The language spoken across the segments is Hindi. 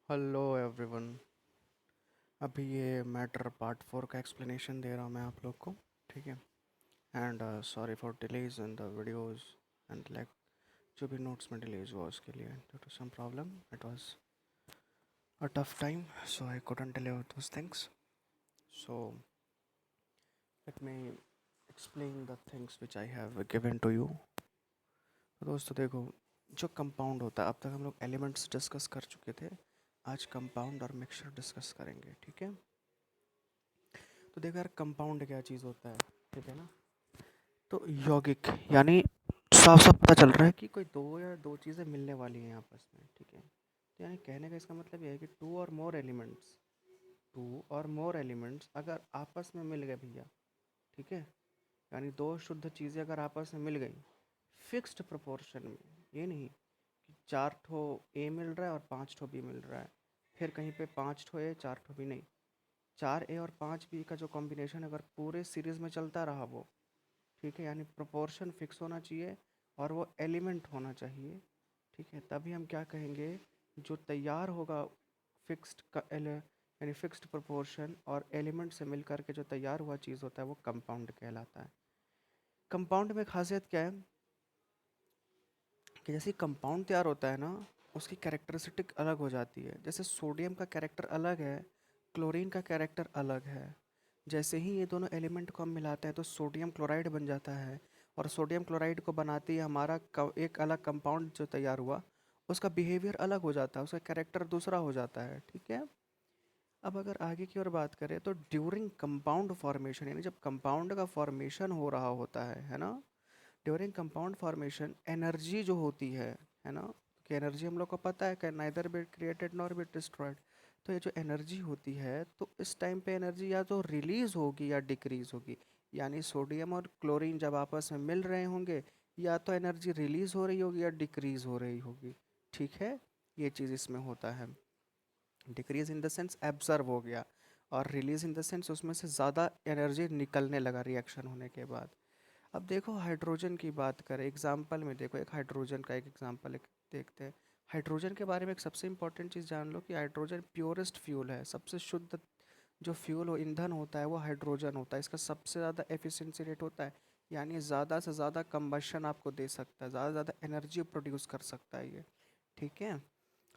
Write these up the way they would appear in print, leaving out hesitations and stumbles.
Hello everyone. अभी ये मैटर पार्ट 4 का एक्सप्लेनेशन दे रहा हूँ मैं आप लोग को। ठीक है। And sorry for delays in the videos and like जो भी नोट्स में डिलेज हुआ उसके लिए due to some problem it was a tough time, so I couldn't deliver those things. So let me explain the things which I have given to you. दोस्तों देखो, जो कंपाउंड होता है, अब तक हम लोग एलिमेंट्स डिस्कस कर चुके थे। आज कंपाउंड और मिक्सचर डिस्कस करेंगे। ठीक है। तो देखो यार, कंपाउंड क्या चीज़ होता है। ठीक है ना। तो यौगिक यानी साफ साफ पता चल रहा है कि कोई दो या दो चीज़ें मिलने वाली हैं आपस में। ठीक है। तो यानी कहने का इसका मतलब ये है कि टू और मोर एलिमेंट्स अगर आपस में मिल गए भैया। ठीक है। यानी दो शुद्ध चीज़ें अगर आपस में मिल गई फिक्स्ड प्रोपोर्शन में, ये नहीं कि चार ठो ए मिल रहा है और पांच ठो बी मिल रहा है, फिर कहीं पे पांच ठो ए चार ठो बी नहीं, चार ए और पांच बी का जो कॉम्बिनेशन अगर पूरे सीरीज़ में चलता रहा वो, ठीक है, यानी प्रोपोर्शन फिक्स होना चाहिए और वो एलिमेंट होना चाहिए। ठीक है। तभी हम क्या कहेंगे, जो तैयार होगा फिक्स्ड का यानी फिक्स्ड प्रोपोर्शन और एलिमेंट से मिल करके जो तैयार हुआ चीज़ होता है वो कंपाउंड कहलाता है। कंपाउंड में खासियत क्या है कि जैसे कंपाउंड तैयार होता है ना, उसकी कैरेक्टरिस्टिक अलग हो जाती है। जैसे सोडियम का कैरेक्टर अलग है, क्लोरीन का कैरेक्टर अलग है। जैसे ही ये दोनों एलिमेंट को हम मिलाते हैं तो सोडियम क्लोराइड बन जाता है, और सोडियम क्लोराइड को बनाते ही हमारा एक अलग कंपाउंड जो तैयार हुआ उसका बिहेवियर अलग हो जाता है, उसका कैरेक्टर दूसरा हो जाता है। ठीक है। अब अगर आगे की ओर बात करें तो ड्यूरिंग कंपाउंड फॉर्मेशन, यानी जब कंपाउंड का फॉर्मेशन हो रहा होता है ना, ड्यूरिंग कंपाउंड फॉर्मेशन एनर्जी जो होती है ना, कि एनर्जी हम लोग को पता है कि neither be created nor be destroyed. तो ये जो एनर्जी होती है तो इस टाइम पे एनर्जी या तो रिलीज होगी या डिक्रीज होगी। यानी सोडियम और क्लोरीन जब आपस में मिल रहे होंगे, या तो एनर्जी रिलीज हो रही होगी या डिक्रीज हो रही होगी। ठीक है। ये चीज़ इसमें होता है। डिक्रीज इन द सेंस एब्जर्व हो गया, और रिलीज इन द सेंस उसमें से ज़्यादा एनर्जी निकलने लगा रिएक्शन होने के बाद। अब देखो, हाइड्रोजन की बात करें एग्जाम्पल में, देखो एक हाइड्रोजन का एक एग्जाम्पल एक देखते हैं। हाइड्रोजन के बारे में एक सबसे इंपॉर्टेंट चीज़ जान लो कि हाइड्रोजन प्योरेस्ट फ्यूल है। सबसे शुद्ध जो फ्यूल हो, ईंधन होता है, वो हाइड्रोजन होता है। इसका सबसे ज़्यादा एफिशिएंसी रेट होता है, यानी ज़्यादा से ज़्यादा कंबशन आपको दे सकता है, ज़्यादा से ज़्यादा एनर्जी प्रोड्यूस कर सकता है ये। ठीक है।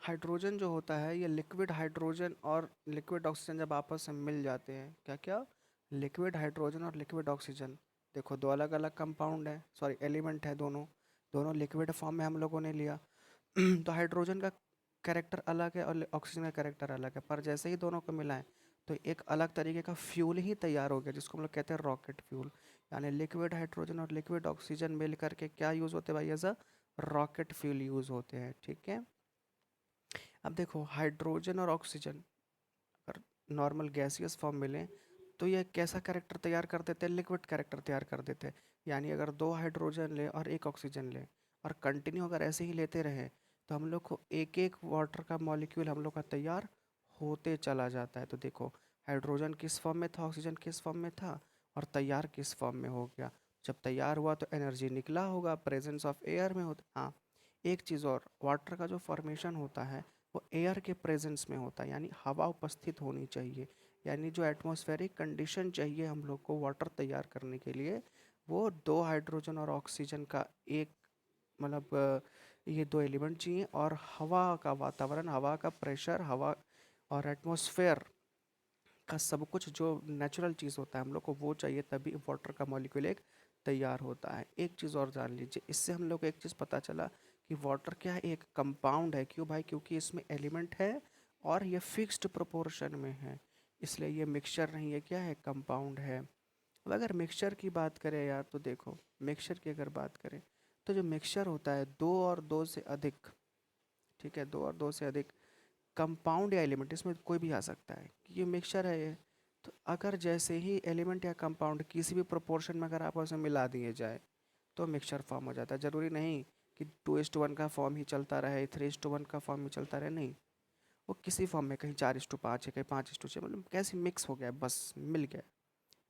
हाइड्रोजन जो होता है, ये लिक्विड हाइड्रोजन और लिक्विड ऑक्सीजन जब आपस में मिल जाते हैं, क्या क्या, लिक्विड हाइड्रोजन और लिक्विड ऑक्सीजन, देखो दो अलग अलग कंपाउंड है, सॉरी एलिमेंट है, दोनों दोनों लिक्विड फॉर्म में हम लोगों ने लिया। तो हाइड्रोजन का कैरेक्टर अलग है और ऑक्सीजन का कैरेक्टर अलग है, पर जैसे ही दोनों को मिलाएं तो एक अलग तरीके का फ्यूल ही तैयार हो गया, जिसको हम लोग कहते हैं रॉकेट फ्यूल। यानी लिक्विड हाइड्रोजन और लिक्विड ऑक्सीजन मिल करके क्या यूज़ होते हैं भाई, as a rocket fuel use होते हैं। ठीक है। अब देखो, हाइड्रोजन और ऑक्सीजन अगर नॉर्मल गैसियस फॉर्म मिलें तो ये कैसा कैरेक्टर तैयार कर देते हैं, लिक्विड कैरेक्टर तैयार कर देते हैं। यानी अगर दो हाइड्रोजन ले और एक ऑक्सीजन ले और कंटिन्यू अगर ऐसे ही लेते रहे तो हम लोग को एक एक वाटर का मॉलिक्यूल हम लोग का तैयार होते चला जाता है। तो देखो, हाइड्रोजन किस फॉर्म में था, ऑक्सीजन किस फॉर्म में था, और तैयार किस फॉर्म में हो गया। जब तैयार हुआ तो एनर्जी निकला होगा, प्रेजेंस ऑफ एयर में होता। हाँ, एक चीज़ और, वाटर का जो फॉर्मेशन होता है वो एयर के प्रेजेंस में होता है, यानी हवा उपस्थित होनी चाहिए। यानी जो एटमॉस्फेरिक कंडीशन चाहिए हम लोग को वाटर तैयार करने के लिए, वो दो हाइड्रोजन और ऑक्सीजन का एक, मतलब ये दो एलिमेंट चाहिए, और हवा का वातावरण, हवा का प्रेशर, हवा और एटमॉस्फेयर का सब कुछ जो नेचुरल चीज़ होता है हम लोग को वो चाहिए, तभी वाटर का मॉलिक्यूल एक तैयार होता है। एक चीज़ और जान लीजिए, इससे हम लोग को एक चीज़ पता चला कि वाटर क्या है, एक कंपाउंड है। क्यों भाई, क्योंकि इसमें एलिमेंट है और ये फिक्स्ड प्रोपोर्शन में है, इसलिए ये मिक्सचर नहीं है, क्या है, कंपाउंड है। अब अगर मिक्सचर की बात करें यार, तो देखो मिक्सचर की अगर बात करें तो जो मिक्सचर होता है दो और दो से अधिक, ठीक है, दो और दो से अधिक कंपाउंड या एलिमेंट, इसमें कोई भी आ सकता है कि ये मिक्सचर है ये। तो अगर जैसे ही एलिमेंट या कंपाउंड किसी भी प्रोपोर्शन में अगर आपस में मिला दिए जाए तो मिक्सचर फॉर्म हो जाता है। ज़रूरी नहीं कि 2:1 का फॉर्म ही चलता रहे, 3:1 का फॉर्म ही चलता रहे, नहीं, वो किसी फॉर्म में कहीं 4:5 है, कहीं 5:6, मतलब कैसे मिक्स हो गया, बस मिल गया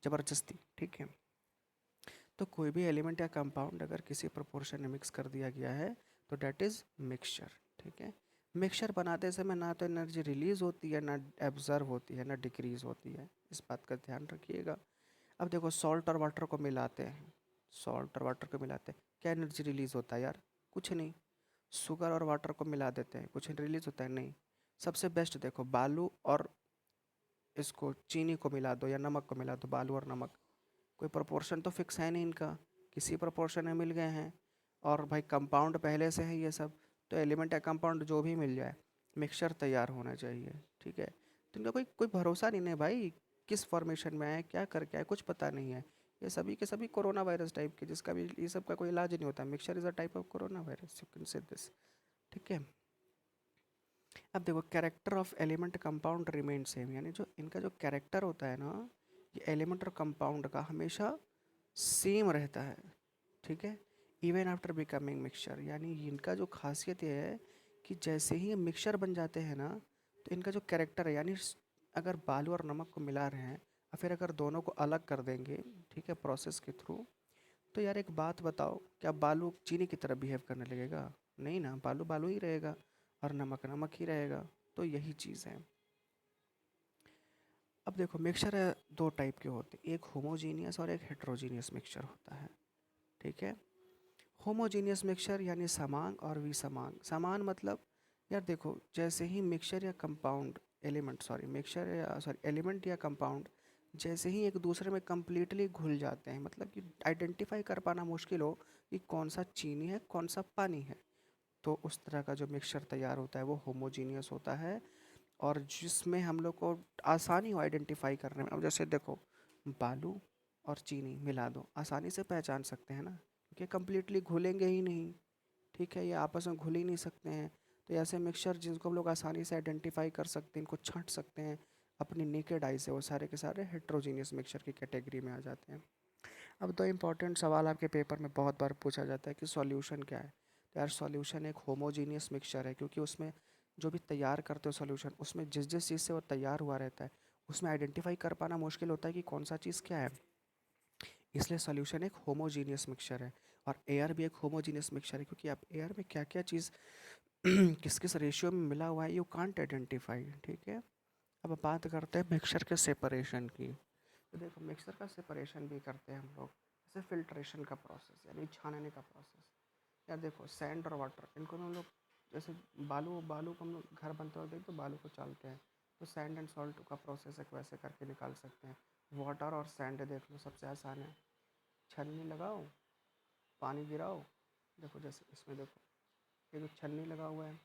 ज़बरदस्ती। ठीक है। तो कोई भी एलिमेंट या कंपाउंड अगर किसी प्रोपोर्शन में मिक्स कर दिया गया है तो डैट इज़ मिक्सचर। ठीक है। मिक्सचर बनाते समय ना तो एनर्जी रिलीज़ होती है, ना एब्ज़र्व होती है, ना डिक्रीज़ होती है। इस बात का ध्यान रखिएगा। अब देखो सॉल्ट और वाटर को मिलाते हैं, सॉल्ट और वाटर को मिलाते हैं, क्या एनर्जी रिलीज़ होता है यार? कुछ नहीं। शुगर और वाटर को मिला देते हैं, कुछ रिलीज़ होता है? नहीं। सबसे बेस्ट देखो, बालू और इसको चीनी को मिला दो या नमक को मिला दो, बालू और नमक, कोई प्रोपोर्शन तो फिक्स है नहीं इनका, किसी प्रोपोर्शन में मिल गए हैं। और भाई कंपाउंड पहले से है ये सब, तो एलिमेंट या कंपाउंड जो भी मिल जाए, मिक्सचर तैयार होना चाहिए। ठीक है, तो इनका कोई कोई भरोसा नहीं है भाई, किस फॉर्मेशन में है, क्या करके है, कुछ पता नहीं है। ये सभी के सभी कोरोना वायरस टाइप के, जिसका भी ये सब का कोई इलाज नहीं होता। Mixture is a type of corona virus, you can say this. ठीक है। अब देखो character of element compound remain same, यानी जो इनका जो कैरेक्टर होता है ना, ये एलिमेंट और कंपाउंड का हमेशा सेम रहता है। ठीक है, इवन आफ्टर बिकमिंग मिक्सचर, यानी इनका जो खासियत ये है कि जैसे ही ये मिक्सचर बन जाते हैं ना, तो इनका जो कैरेक्टर है, यानी अगर बालू और नमक को मिला रहे हैं और फिर अगर दोनों को अलग कर देंगे, ठीक है, प्रोसेस के थ्रू, तो यार एक बात बताओ, क्या बालू चीनी की तरह बिहेव करने लगेगा? नहीं ना, बालू बालू ही रहेगा और नमक नमक ही रहेगा। तो यही चीज़ है। अब देखो मिक्सचर है, दो टाइप के होते हैं, एक होमोजीनियस और एक हेट्रोजीनियस मिक्सचर होता है। ठीक है, होमोजीनियस मिक्सचर यानी समान और विसमान। समान मतलब, यार देखो जैसे ही मिक्सचर या कंपाउंड, एलिमेंट सॉरी मिक्सचर या सॉरी एलिमेंट या कंपाउंड जैसे ही एक दूसरे में कम्प्लीटली घुल जाते हैं, मतलब कि आइडेंटिफाई कर पाना मुश्किल हो कि कौन सा चीनी है कौन सा पानी है, तो उस तरह का जो मिक्सचर तैयार होता है वो होमोजीनियस होता है। और जिसमें हम लोग को आसानी हो आइडेंटिफाई करने में। अब जैसे देखो, बालू और चीनी मिला दो, आसानी से पहचान सकते हैं ना, क्योंकि कम्प्लीटली घुलेंगे ही नहीं। ठीक है, ये आपस में घुल ही नहीं सकते हैं। तो ऐसे मिक्सचर जिनको हम लोग आसानी से आइडेंटिफाई कर सकते हैं, इनको छांट सकते हैं अपनी नेकेड आई से, वो सारे के सारे हेट्रोजीनियस मिक्सचर की कैटेगरी में आ जाते हैं। अब दो इम्पॉर्टेंट सवाल आपके पेपर में बहुत बार पूछा जाता है कि सॉल्यूशन क्या है। तो यार सॉल्यूशन एक होमोजीनियस मिक्सचर है, क्योंकि उसमें जो भी तैयार करते हो सॉल्यूशन, उसमें जिस जिस चीज़ से वो तैयार हुआ रहता है, उसमें आइडेंटिफाई कर पाना मुश्किल होता है कि कौन सा चीज़ क्या है। इसलिए सॉल्यूशन एक होमोजीनियस मिक्सचर है। और एयर भी एक होमोजीनियस मिक्सचर है, क्योंकि आप एयर में क्या क्या चीज़ किस किस रेशियो में मिला हुआ है, यू कांट आइडेंटिफाई। ठीक है, अब बात करते हैं मिक्सचर के सेपरेशन की। तो देखो मिक्सचर का सेपरेशन भी करते हैं हम लोग, जैसे फिल्ट्रेशन का प्रोसेस यानी छानने का प्रोसेस। यार देखो सैंड और वाटर, इनको हम लोग जैसे बालू बालू को हम लोग घर बनते वक्त देखते तो बालू को चालते हैं, तो सैंड एंड सॉल्ट का प्रोसेस है, वैसे करके निकाल सकते हैं। वाटर और सैंड देख लो, सबसे आसान है, छन्नी लगाओ, पानी गिराओ। देखो जैसे इसमें देखो, ये जो छन्नी लगा हुआ है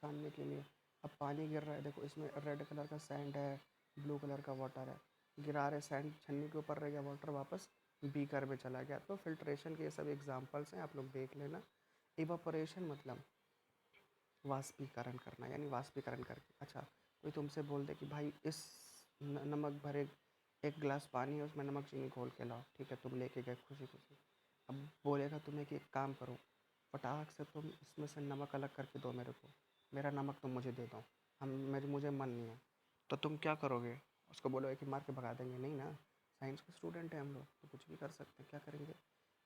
छानने के लिए, अब पानी गिर रहा है, देखो इसमें रेड कलर का सैंड है, ब्लू कलर का वाटर है, गिरा रहे सैंड, छन्नी के ऊपर रह गया, वाटर वापस बीकर में चला गया। तो फिल्ट्रेशन के ये सब एग्जांपल्स हैं, आप लोग देख लेना। इवापोरेशन मतलब वाष्पीकरण करना, यानी वाष्पीकरण करके, अच्छा कोई तुमसे बोल दे कि भाई इस नमक भरे एक गिलास पानी है, उसमें नमक चीनी घोल के लाओ, ठीक है, तुम लेके गए खुशी खुशी। अब बोलेगा तुम्हें कि एक काम करो, फटाक से तुम इसमें से नमक अलग करके दो मेरे को, मेरा नमक तुम मुझे दे दो, हम मेरे मुझे मन नहीं है। तो तुम क्या करोगे? उसको बोलोगे कि मार के भगा देंगे? नहीं ना, साइंस के स्टूडेंट हैं हम लोग, तो कुछ भी कर सकते हैं। क्या करेंगे?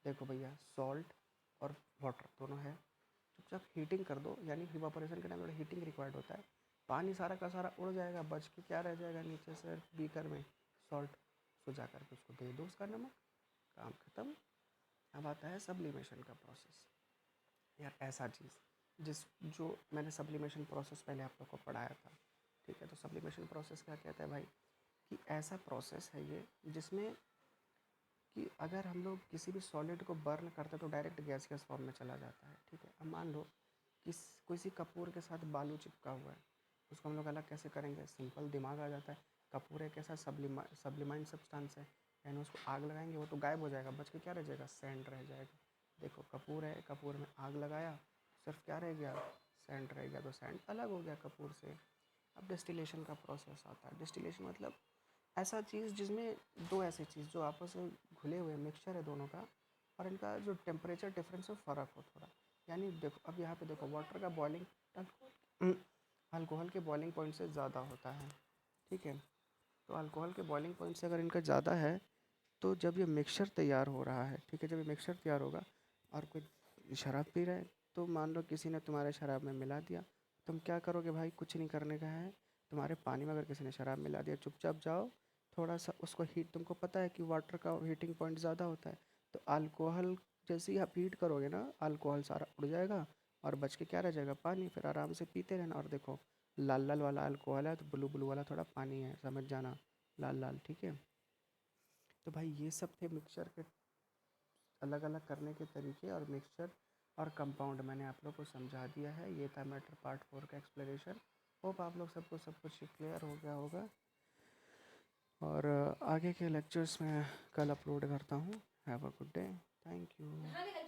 देखो भैया, सॉल्ट और वाटर दोनों है, चुपचाप हीटिंग कर दो, यानी इवापोरेशन के टाइम थोड़ा हीटिंग रिक्वायर्ड होता है। पानी सारा का सारा उड़ जाएगा, बच के क्या रह जाएगा नीचे से बीकर में? सॉल्ट। सो जा करके उसको दे दो उसका नमक, काम खत्म। अब आता है सब्लिमेशन का प्रोसेस। यार ऐसा चीज़ जिस जो मैंने सब्लिमेशन प्रोसेस पहले आप लोग को पढ़ाया था, ठीक है, तो सब्लिमेशन प्रोसेस क्या कहता है भाई, कि ऐसा प्रोसेस है ये जिसमें कि अगर हम लोग किसी भी सॉलिड को बर्न करते हैं तो डायरेक्ट गैसियस फॉर्म में चला जाता है। ठीक है, अब मान लो किस किसी कपूर के साथ बालू चिपका हुआ है, उसको हम लोग अलग कैसे करेंगे? सिंपल, दिमाग आ जाता है, कपूर एक ऐसा सब्लिमाइंट सब्सटेंस है, यानी उसको आग लगाएंगे वो तो गायब हो जाएगा, बच के क्या रह जाएगा? सैंड रह जाएगा। देखो कपूर है, कपूर में आग लगाया, सिर्फ क्या रह गया? सैंड रह गया, तो सैंड अलग हो गया कपूर से। अब डिस्टिलेशन का प्रोसेस आता है। डिस्टिलेशन मतलब ऐसा चीज़ जिसमें दो ऐसी चीज़ जो आपस में घुले हुए मिक्सचर है दोनों का, और इनका जो टेम्परेचर डिफरेंस है फ़र्क हो थोड़ा। यानी देखो अब यहाँ पे देखो, वाटर का बॉइलिंग अल्कोहल के बॉइलिंग पॉइंट से ज़्यादा होता है। ठीक है, तो अल्कोहल के बॉइलिंग पॉइंट से अगर इनका ज़्यादा है, तो जब ये मिक्सचर तैयार हो रहा है, ठीक है, जब ये मिक्सचर तैयार होगा और कोई शराब पी रहा है, तो मान लो किसी ने तुम्हारे शराब में मिला दिया, तुम क्या करोगे भाई, कुछ नहीं करने का है। तुम्हारे पानी में अगर किसी ने शराब मिला दिया, चुपचाप जाओ, थोड़ा सा उसको हीट, तुमको पता है कि वाटर का हीटिंग पॉइंट ज़्यादा होता है, तो अल्कोहल जैसे ही आप हीट करोगे ना, अल्कोहल सारा उड़ जाएगा और बच के क्या रह जाएगा, पानी। फिर आराम से पीते रहना। और देखो, लाल लाल वाला अल्कोहल है तो ब्लू ब्लू वाला थोड़ा पानी है, समझ जाना, लाल लाल, ठीक है। तो भाई ये सब थे मिक्सचर के अलग अलग करने के तरीके, और मिक्सचर और कंपाउंड मैंने आप लोग को समझा दिया है। ये था मैटर पार्ट 4 का एक्सप्लेनेशन। होप आप लोग सबको सब कुछ क्लियर हो गया होगा। और आगे के लेक्चर्स में कल अपलोड करता हूँ। Have a good day. Thank you.